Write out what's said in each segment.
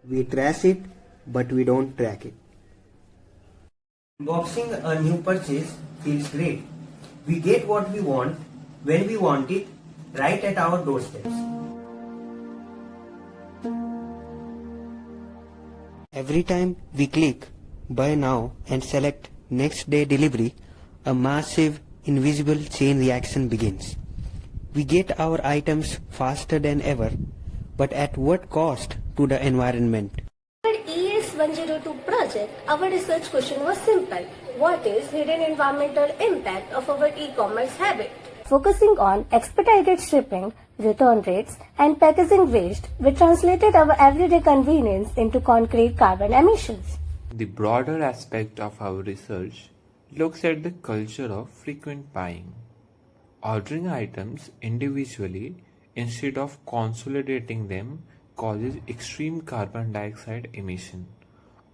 We trace it, but we don't track it. Unboxing a new purchase feels great. We get what we want, when we want it, right at our doorsteps. Every time we click buy now and select next day delivery, a massive invisible chain reaction begins. We get our items faster than ever, but at what cost to the environment? For ES102 project, our research question was simple. What is hidden environmental impact of our e-commerce habit? Focusing on expedited shipping, return rates, and packaging waste, we translated our everyday convenience into concrete carbon emissions. The broader aspect of our research looks at the culture of frequent buying. Ordering items individually instead of consolidating them causes extreme carbon dioxide emission.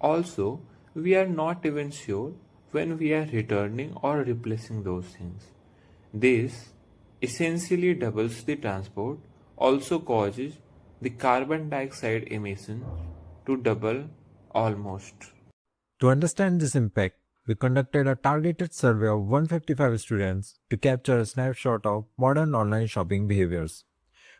Also, we are not even sure when we are returning or replacing those things. This essentially doubles the transport, also causes the carbon dioxide emission to double almost. To understand this impact, we conducted a targeted survey of 155 students to capture a snapshot of modern online shopping behaviors.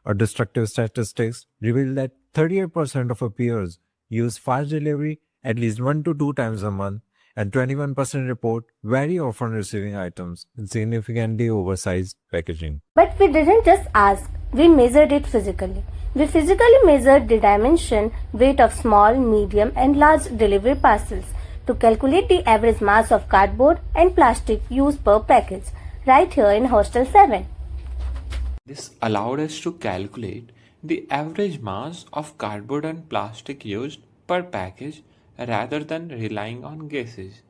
Our destructive statistics revealed that 38% of our peers use fast delivery at least 1 to 2 times a month, and 21% report very often receiving items in significantly oversized packaging. But we didn't just ask, we measured it physically. We physically measured the dimension, weight of small, medium, and large delivery parcels to calculate the average mass of cardboard and plastic used per package, right here in Hostel 7. This allowed us to calculate the average mass of cardboard and plastic used per package rather than relying on guesses.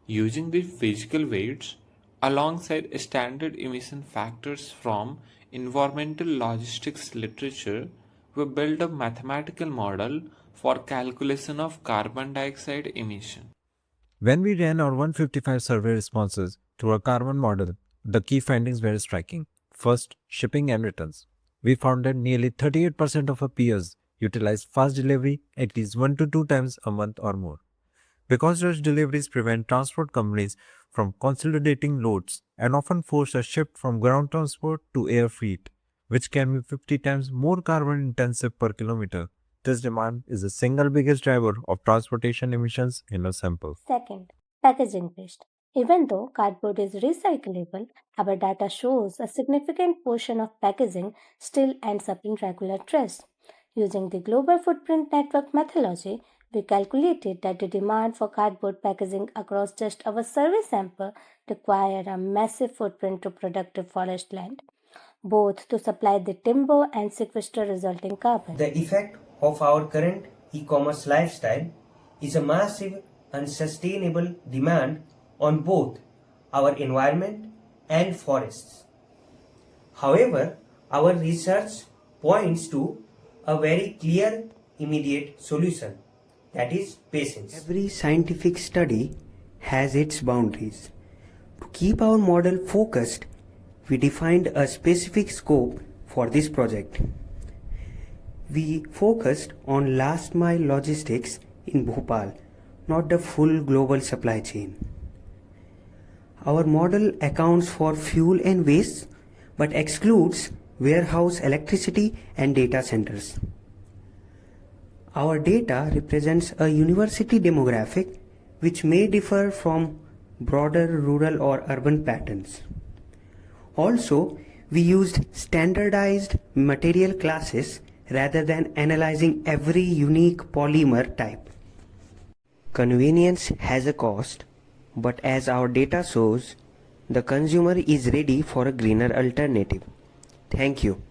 Using the physical weights alongside standard emission factors from environmental logistics literature, we built a mathematical model for calculation of carbon dioxide emission. When we ran our 155 survey responses to our carbon model, the key findings were striking. First, shipping and returns. We found that nearly 38% of our peers utilize fast delivery at least 1 to 2 times a month or more. Because rush deliveries prevent transport companies from consolidating loads and often force a shift from ground transport to air freight, which can be 50 times more carbon intensive per kilometer. This demand is the single biggest driver of transportation emissions in a sample. Second, packaging waste. Even though cardboard is recyclable, our data shows a significant portion of packaging still ends up in regular trash. Using the Global Footprint Network methodology, we calculated that the demand for cardboard packaging across just our survey sample required a massive footprint to productive forest land, both to supply the timber and sequester resulting carbon. The effect of our current e-commerce lifestyle is a massive unsustainable demand on both our environment and forests. However, our research points to a very clear immediate solution, that is patience. Every scientific study has its boundaries. To keep our model focused, we defined a specific scope for this project. We focused on last mile logistics in Bhopal, not the full global supply chain. Our model accounts for fuel and waste but excludes warehouse electricity and data centers. Our data represents a university demographic which may differ from broader rural or urban patterns. Also, we used standardized material classes rather than analyzing every unique polymer type. Convenience has a cost, but as our data shows, the consumer is ready for a greener alternative. Thank you.